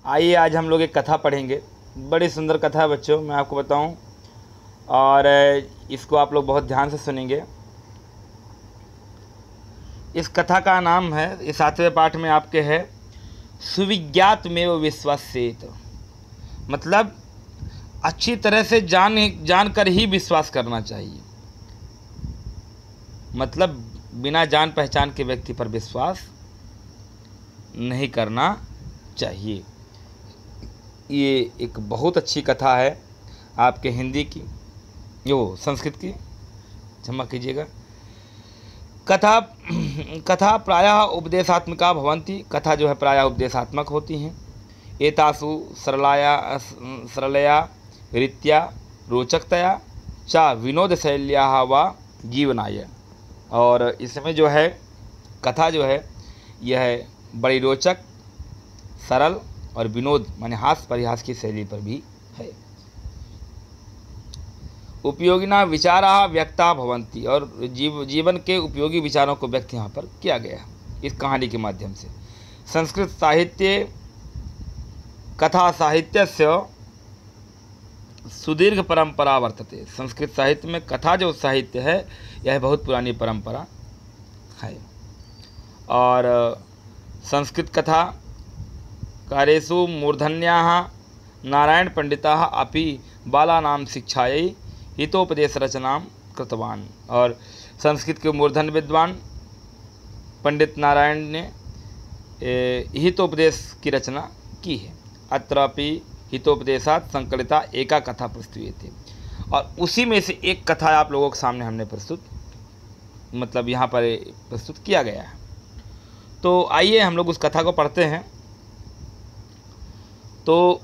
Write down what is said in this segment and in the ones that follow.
आइए आज हम लोग एक कथा पढ़ेंगे। बड़ी सुंदर कथा है बच्चों, मैं आपको बताऊं, और इसको आप लोग बहुत ध्यान से सुनेंगे। इस कथा का नाम है, इस 7वें पाठ में आपके है, सुविज्ञात में वो विश्वासेत। मतलब अच्छी तरह से जानकर ही विश्वास करना चाहिए। मतलब बिना जान पहचान के व्यक्ति पर विश्वास नहीं करना चाहिए। ये एक बहुत अच्छी कथा है आपके हिंदी की, संस्कृत की, क्षमा कीजिएगा। कथा प्रायः उपदेशात्मिका भवन्ति। कथा जो है प्रायः उपदेशात्मक होती हैं। एतासु सरलया रीत्या रोचकतया च विनोदशैल्या व जीवनाय। और इसमें जो है कथा जो है यह बड़ी रोचक, सरल और विनोद माने हास्य परिहास की शैली पर भी है। उपयोगिना विचारा व्यक्ता भवन्ति। और जीवन के उपयोगी विचारों को व्यक्त यहाँ पर किया गया है इस कहानी के माध्यम से। संस्कृत साहित्य कथा साहित्यस्य सुदीर्घ परंपरा वर्तते। संस्कृत साहित्य में कथा जो साहित्य है यह बहुत पुरानी परंपरा है। और संस्कृत कथा कार्येषु मूर्धन्याः नारायण पंडिताः अपि बालानां शिक्षायै हितोपदेश रचनां कृतवान्। और संस्कृत के मूर्धन विद्वान पंडित नारायण ने हितोपदेश की रचना की है। अत्रापि हितोपदेशात संकलिता एका कथा प्रस्तुयते। और उसी में से एक कथा आप लोगों के सामने हमने मतलब यहाँ पर प्रस्तुत किया गया है। तो आइए हम लोग उस कथा को पढ़ते हैं। तो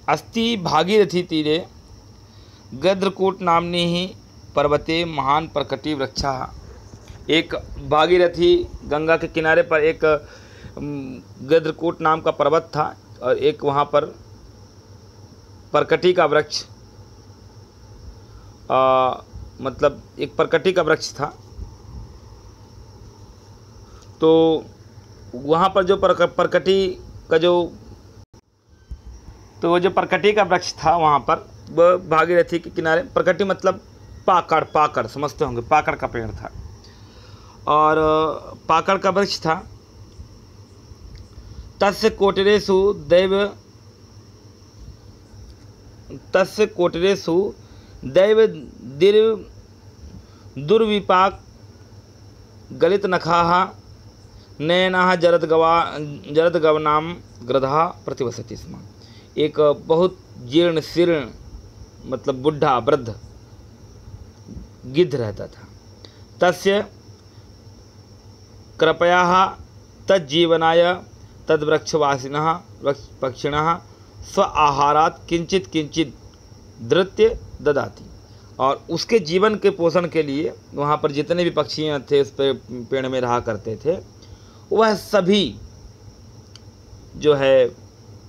अस्ति भागीरथी तीरे गद्रकूट नामनी ही पर्वते महान प्रकटी वृक्षा। एक भागीरथी गंगा के किनारे पर एक गद्रकूट नाम का पर्वत था, और एक वहाँ पर प्रकटी का वृक्ष, मतलब एक प्रकटी का वृक्ष था। तो वहाँ पर जो प्रकटी का वो जो प्रकटी का वृक्ष था वहाँ पर, वह भागीरथी के किनारे, प्रकटी मतलब पाकड़ समझते होंगे, पाकड़ का पेड़ था और पाकड़ का वृक्ष था। तस्य कोटरेषु दैव दुर्विपाक गलित नखाः नयनाः जरदगवनां गृधः प्रतिवसति स्म। एक बहुत जीर्ण शीर्ण मतलब बुढ़ा वृद्ध गिद्ध रहता था। तस्य कृपयाः तज्जीवनाय तद्वृक्षवासिनः पक्षिणः स्व आहारात किंचित किंचित धृत्य ददाति। और उसके जीवन के पोषण के लिए वहाँ पर जितने भी पक्षियाँ थे उस पेड़ में रहा करते थे, वह सभी जो है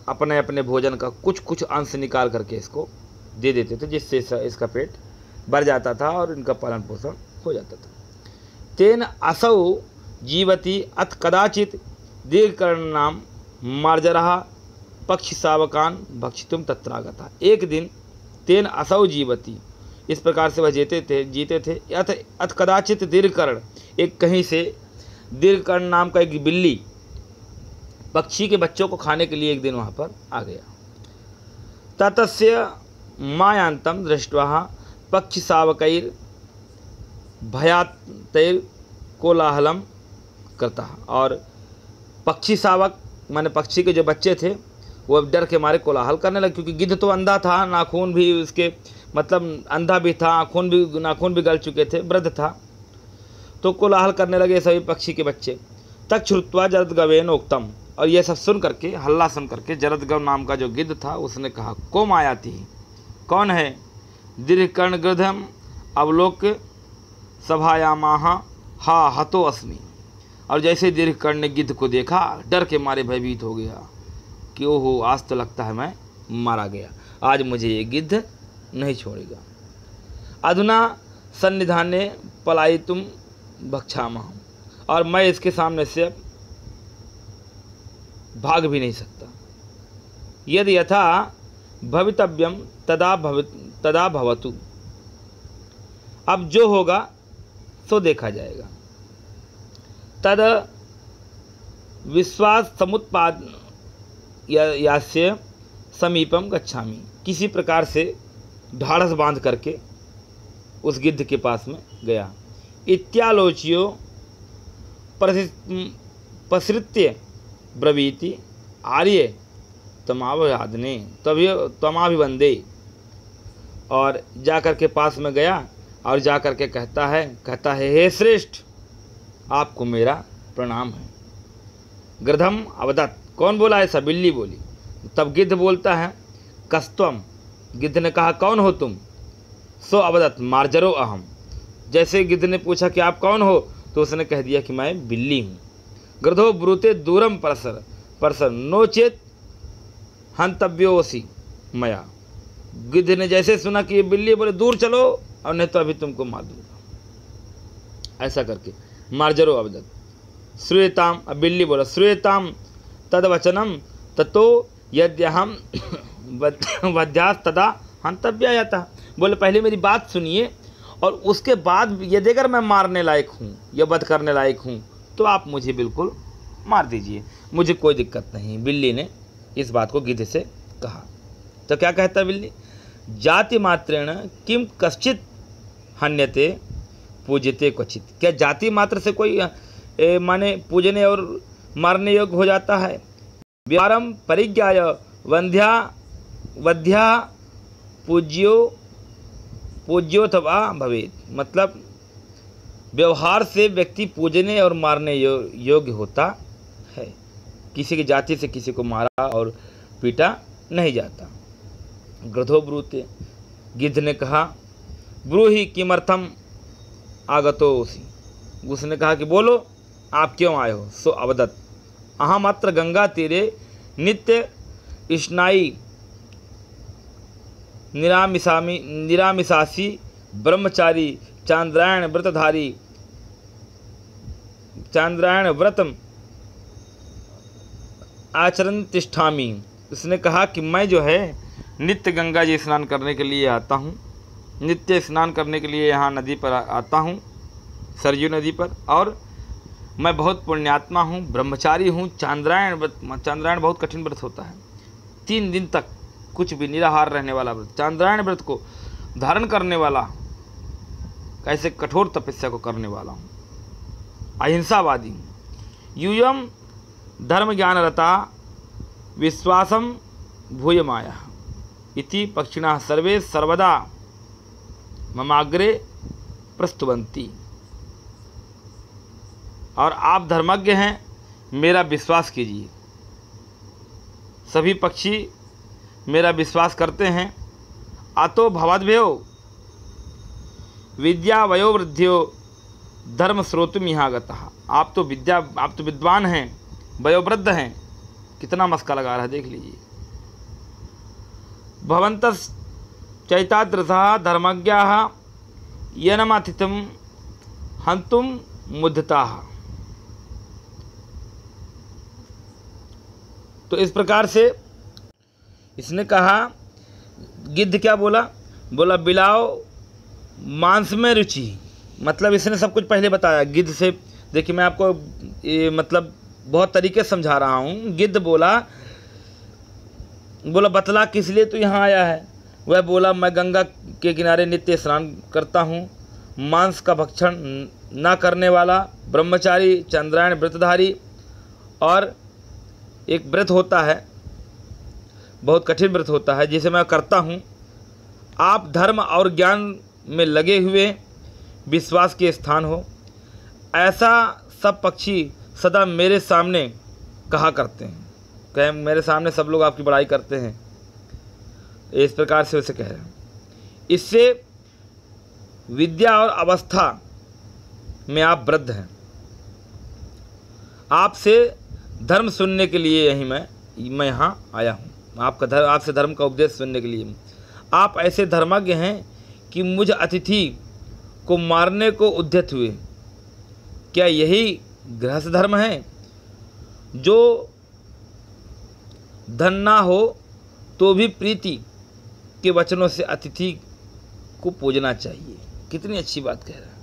अपने अपने भोजन का कुछ कुछ अंश निकाल करके इसको दे देते थे, जिससे इसका पेट भर जाता था और इनका पालन पोषण हो जाता था। तेन असौ जीवति अथ कदाचित दीर्घकर्णाम मार्जरः पक्षी शावकान भक्षितुम तत्रागता। एक दिन तेन असौ जीवति, इस प्रकार से वह जीते थे। अथ कदाचित दीर्घकर्ण, एक कहीं से दीर्घकर्ण नाम का एक बिल्ली पक्षी के बच्चों को खाने के लिए एक दिन वहाँ पर आ गया। ततस्य मायांतम दृष्ट्वा पक्षी शावकैर भयातैर कोलाहलम करता। और पक्षी शावक माने पक्षी के जो बच्चे थे वो डर के मारे कोलाहल करने लगे, क्योंकि गिद्ध तो अंधा था, नाखून भी उसके मतलब अंधा भी था, नाखून भी गल चुके थे, वृद्ध था। तो कोलाहल करने लगे सभी पक्षी के बच्चे। तक श्रुत्वा जरदगवेन उक्तम। और यह सब सुन करके, हल्ला सुन करके, जरदगव नाम का जो गिद्ध था उसने कहा, को मायाति, कौन है? दीर्घकर्ण गृधम अवलोक सभायामाह हा हतो अस्मि। और जैसे दीर्घकर्ण ने गिद्ध को देखा, डर के मारे भयभीत हो गया कि ओहो, आज तो लगता है मैं मारा गया, आज मुझे ये गिद्ध नहीं छोड़ेगा। अधुना सन्निधाने पलायितुम भक्षामः। और मैं इसके सामने से भाग भी नहीं सकता। यदि यथा भवितव्यम तदा भवतु। अब जो होगा सो देखा जाएगा। तद विश्वास समुत्पाद यास्य समीपम गच्छामि। किसी प्रकार से ढाढ़स बांध करके उस गिद्ध के पास में गया। इत्यालोच्यो पसृत्य ब्रवीति आर्य तमाभिवादने तमाभिवंदे। और जाकर के पास में गया और जाकर के कहता है हे श्रेष्ठ, आपको मेरा प्रणाम है। गृधम अवदत्। कौन बोला ऐसा? बिल्ली बोली। तब गिद्ध बोलता है कस्त्वम। गिद्ध ने कहा कौन हो तुम? सो अवदत् मार्जरो अहम। जैसे गिद्ध ने पूछा कि आप कौन हो, तो उसने कह दिया कि मैं बिल्ली हूँ। गृधो ब्रूते दूरम परसर नो चेत हंतव्योसी मया। गिद्ध ने जैसे सुना कि ये बिल्ली, बोले दूर चलो और नहीं तो अभी तुमको मार दूंगा। ऐसा करके मार्जरो अवदत् श्रूयताम। अब बिल्ली बोला श्रूयताम तदवचनम ततो यद्यहम वध्यास तदा हंतव्याय था। बोले पहले मेरी बात सुनिए और उसके बाद यदि अगर मैं मारने लायक हूँ या वध करने लायक हूँ तो आप मुझे बिल्कुल मार दीजिए, मुझे कोई दिक्कत नहीं। बिल्ली ने इस बात को गिद्ध से कहा। तो क्या कहता है बिल्ली? जाति मात्रेण किम कश्चित हन्यते पूजते क्वचित। क्या जाति मात्र से कोई माने पूजने और मारने योग्य हो जाता है? व्यवहारम परिज्ञाय वध्या पूज्योथवा भवेत्। मतलब व्यवहार से व्यक्ति पूजने और मारने योग्य होता है। किसी की जाति से किसी को मारा और पीटा नहीं जाता। गृधो ब्रूते। गिद्ध ने कहा ब्रूहि किमर्थम आगतोसि। उसने कहा कि बोलो आप क्यों आए हो? सो अवदत् अहम अत्र गंगा तीरे नित्य स्नायी निरामिषासी ब्रह्मचारी चांद्रायण व्रतम आचरण तिष्ठामी। उसने कहा कि मैं जो है नित्य गंगा जी स्नान करने के लिए आता हूँ, नित्य स्नान करने के लिए यहाँ नदी पर आता हूँ, सरयू नदी पर। और मैं बहुत पुण्यात्मा हूँ, ब्रह्मचारी हूँ। चांद्रायण बहुत कठिन व्रत होता है। 3 दिन तक कुछ भी निराहार रहने वाला व्रत, चांद्रायण व्रत को धारण करने वाला, कैसे कठोर तपस्या को करने वाला हूँ। अहिंसावादी हूँ। यूयम धर्म ज्ञान रता विश्वासम भूयमाया इति पक्षिणः सर्वे सर्वदा ममाग्रे प्रस्तुवन्ति। और आप धर्मज्ञ हैं, मेरा विश्वास कीजिए। सभी पक्षी मेरा विश्वास करते हैं। अतो भवद्भ्यो विद्या वयोवृद्ध्यो धर्म श्रोतुम यहाँ गतः। आप तो विद्वान हैं, वयोवृद्ध हैं। कितना मस्का लगा रहा है देख लीजिए। भवन्तस् चैतादृशः धर्मज्ञाः येनमथितं हन्तुं मुद्धताः। तो इस प्रकार से इसने कहा, गिद्ध क्या बोला? बोला बिलाओ मांस में रुचि। मतलब इसने सब कुछ पहले बताया गिद्ध से। देखिए मैं आपको मतलब बहुत तरीके से समझा रहा हूँ। गिद्ध बोला बतला किस लिए तू यहाँ आया है? वह बोला मैं गंगा के किनारे नित्य स्नान करता हूँ, मांस का भक्षण ना करने वाला, ब्रह्मचारी, चंद्रायण व्रतधारी। और एक व्रत होता है, बहुत कठिन व्रत होता है जिसे मैं करता हूँ। आप धर्म और ज्ञान में लगे हुए विश्वास के स्थान हो। ऐसा सब पक्षी सदा मेरे सामने कहा करते हैं। कहें मेरे सामने सब लोग आपकी बड़ाई करते हैं। इस प्रकार से उसे कह रहे हैं। इससे विद्या और अवस्था में आप वृद्ध हैं। आपसे धर्म सुनने के लिए यही मैं यहाँ आया हूँ। आपसे धर्म का उपदेश सुनने के लिए। आप ऐसे धर्मज्ञ हैं कि मुझ अतिथि को मारने को उद्यत हुए। क्या यही गृहस्थ धर्म है जो धन ना हो तो भी प्रीति के वचनों से अतिथि को पूजना चाहिए। कितनी अच्छी बात कह रहा है।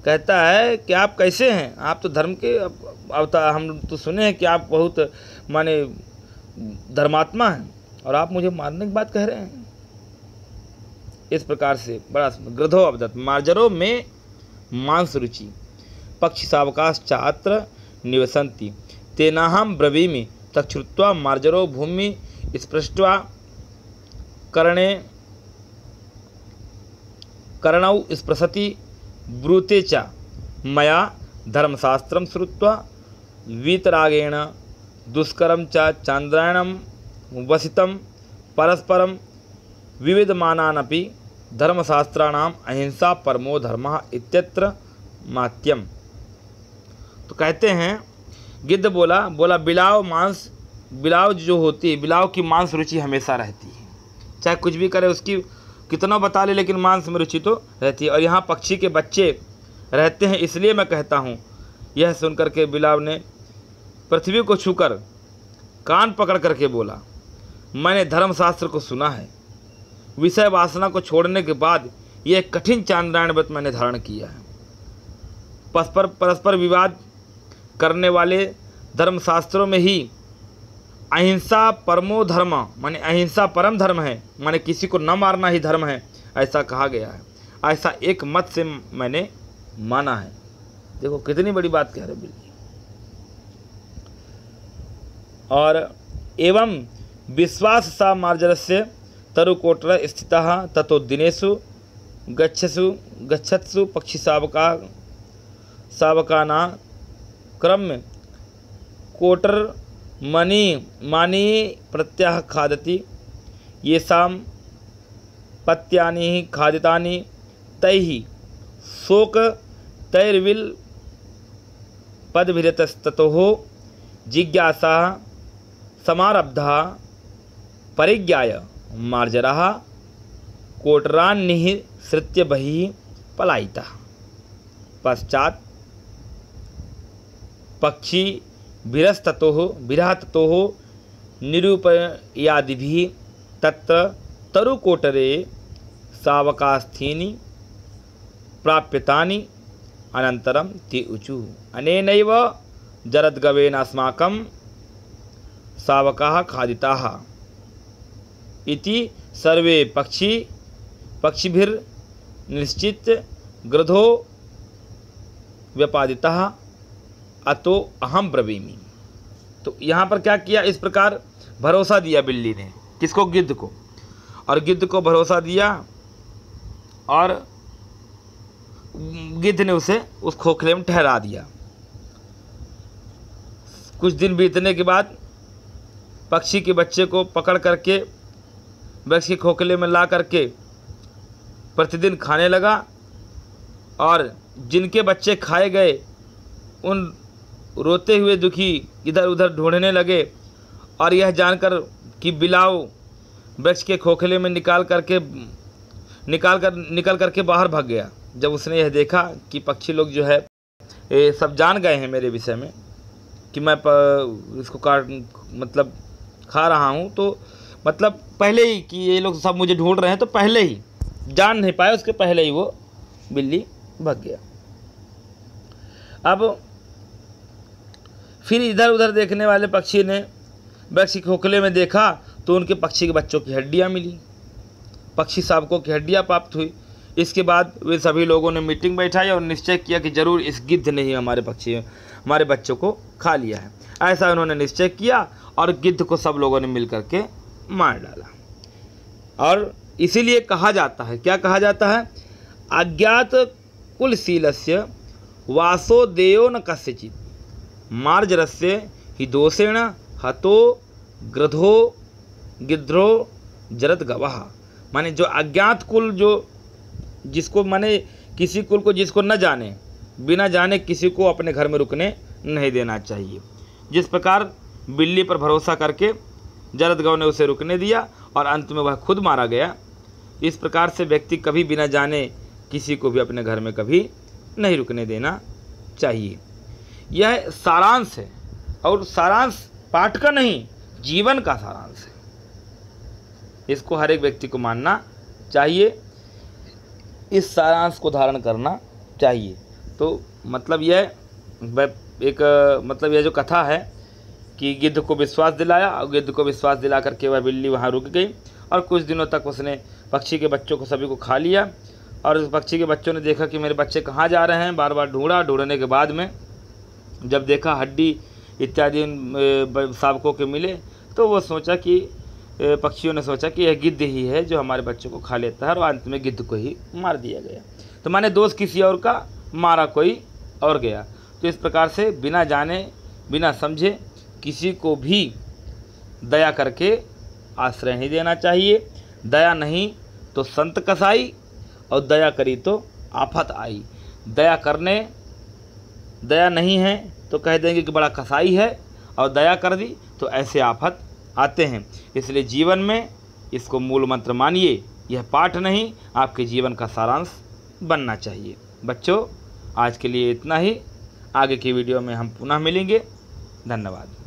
कहता है कि आप कैसे हैं, आप तो धर्म के अवतार, हम तो सुने हैं कि आप बहुत माने धर्मात्मा हैं और आप मुझे मारने की बात कह रहे हैं। इस प्रकार से बड़ा गृधो अवदत् मार्जरो में मांस रुचि पक्षी सावकाश चात्र निवसंती तेनाहम ब्रवीमि तच्छ्रुत्वा मार्जरो भूमि स्पृष्ट्वा कर्णौ स्पृशति ब्रूते च मया धर्मशास्त्रं श्रुत्वा वीतरागेण दुष्करं च चान्द्रायणं वसितं परस्परं विविधमानानपि धर्मशास्त्राणाम अहिंसा परमो धर्मः इत्यत्र मात्यम। तो कहते हैं गिद्ध बोला बिलाव जो होती है, बिलाव की मांस रुचि हमेशा रहती है, चाहे कुछ भी करे, उसकी कितना बता ले, लेकिन मांस में रुचि तो रहती है। और यहाँ पक्षी के बच्चे रहते हैं, इसलिए मैं कहता हूँ। यह सुनकर के बिलाव ने पृथ्वी को छूकर कान पकड़ करके बोला, मैंने धर्मशास्त्र को सुना है, विषय वासना को छोड़ने के बाद यह कठिन चांद्रायण व्रत मैंने धारण किया है। परस्पर विवाद करने वाले धर्मशास्त्रों में ही अहिंसा परमो धर्म, माने अहिंसा परम धर्म है, माने किसी को न मारना ही धर्म है, ऐसा कहा गया है। ऐसा एक मत से मैंने माना है। देखो कितनी बड़ी बात कह रहे बिल्ली। और एवं विश्वास सा मार्जरस्य तरुकोटर स्थितः ततो दिनेषु गच्छत्सु पक्षी सावकाना क्रम्य कोटर मानी प्रत्याह खादति येषां पत्यानि खादितानि तैः शोक तैर्विल पदभिरतस्ततोः जिज्ञासा समारब्धा परिज्ञाय मार्जरः कोटरान्निःसृत्य बहिः पलायितः। पश्चात पक्षी विरहततोः निरूपयादिभिः तत्र तरुकोटरे सावकास्थीनि प्राप्यतानि अनन्तरं ते ऊचुः अनेनैव जरद्गवेन अस्माकं सावकाः खादिताः इति सर्वे पक्षिभिर्निश्चित गृधो व्यपादितः अतो अहम ब्रवीमि। तो यहाँ पर क्या किया, इस प्रकार भरोसा दिया बिल्ली ने, किसको, गिद्ध को। और गिद्ध को भरोसा दिया और गिद्ध ने उसे उस खोखले में ठहरा दिया। कुछ दिन बीतने के बाद पक्षी के बच्चे को पकड़ करके वृक्ष के खोखले में ला करके प्रतिदिन खाने लगा। और जिनके बच्चे खाए गए उन रोते हुए दुखी इधर उधर ढूंढने लगे। और यह जानकर कि बिलाव वृक्ष के खोखले में निकल करके बाहर भाग गया। जब उसने यह देखा कि पक्षी लोग जो है ये सब जान गए हैं मेरे विषय में कि मैं इसको मतलब खा रहा हूँ, तो मतलब पहले ही कि ये लोग सब मुझे ढूंढ रहे हैं, तो पहले ही जान नहीं पाए, उसके पहले ही वो बिल्ली भाग गया। अब फिर इधर उधर देखने वाले पक्षी ने वृक्ष के खोखले में देखा तो उनके पक्षी के बच्चों की हड्डियाँ मिली, पक्षी शावकों की हड्डियाँ प्राप्त हुई। इसके बाद वे सभी लोगों ने मीटिंग बैठाई और निश्चय किया कि जरूर इस गिद्ध ने ही हमारे बच्चों को खा लिया है। ऐसा उन्होंने निश्चय किया और गिद्ध को सब लोगों ने मिल करके मार डाला। और इसीलिए कहा जाता है, क्या कहा जाता है, अज्ञात कुलशीलस्य वासो देयो न कस्यचित् मार्जरस्य हि दोषेण हतो गिद्धो जरत गवः। माने जो अज्ञात कुल, जो जिसको माने किसी कुल को जिसको न जाने, बिना जाने किसी को अपने घर में रुकने नहीं देना चाहिए। जिस प्रकार बिल्ली पर भरोसा करके जरदगव ने उसे रुकने दिया और अंत में वह खुद मारा गया, इस प्रकार से व्यक्ति कभी बिना जाने किसी को भी अपने घर में कभी नहीं रुकने देना चाहिए। यह सारांश है, और सारांश पाठ का नहीं, जीवन का सारांश है। इसको हर एक व्यक्ति को मानना चाहिए, इस सारांश को धारण करना चाहिए। तो मतलब यह यह जो कथा है कि गिद्ध को विश्वास दिलाया और गिद्ध को विश्वास दिला करके वह बिल्ली वहाँ रुक गई और कुछ दिनों तक उसने पक्षी के बच्चों को सभी को खा लिया। और उस पक्षी के बच्चों ने देखा कि मेरे बच्चे कहाँ जा रहे हैं, बार बार ढूंढने के बाद में जब देखा हड्डी इत्यादि शावकों के मिले तो वो सोचा कि पक्षियों ने सोचा कि यह गिद्ध ही है जो हमारे बच्चों को खा लेता है, और अंत में गिद्ध को ही मार दिया गया। तो माने दोष किसी और का, मारा कोई और गया। तो इस प्रकार से बिना जाने बिना समझे किसी को भी दया करके आश्रय नहीं देना चाहिए। दया नहीं तो संत कसाई, और दया करी तो आफत आई। दया नहीं है तो कह देंगे कि बड़ा कसाई है, और दया कर दी तो ऐसे आफत आते हैं। इसलिए जीवन में इसको मूल मंत्र मानिए, यह पाठ नहीं आपके जीवन का सारांश बनना चाहिए। बच्चों, आज के लिए इतना ही। आगे की वीडियो में हम पुनः मिलेंगे। धन्यवाद।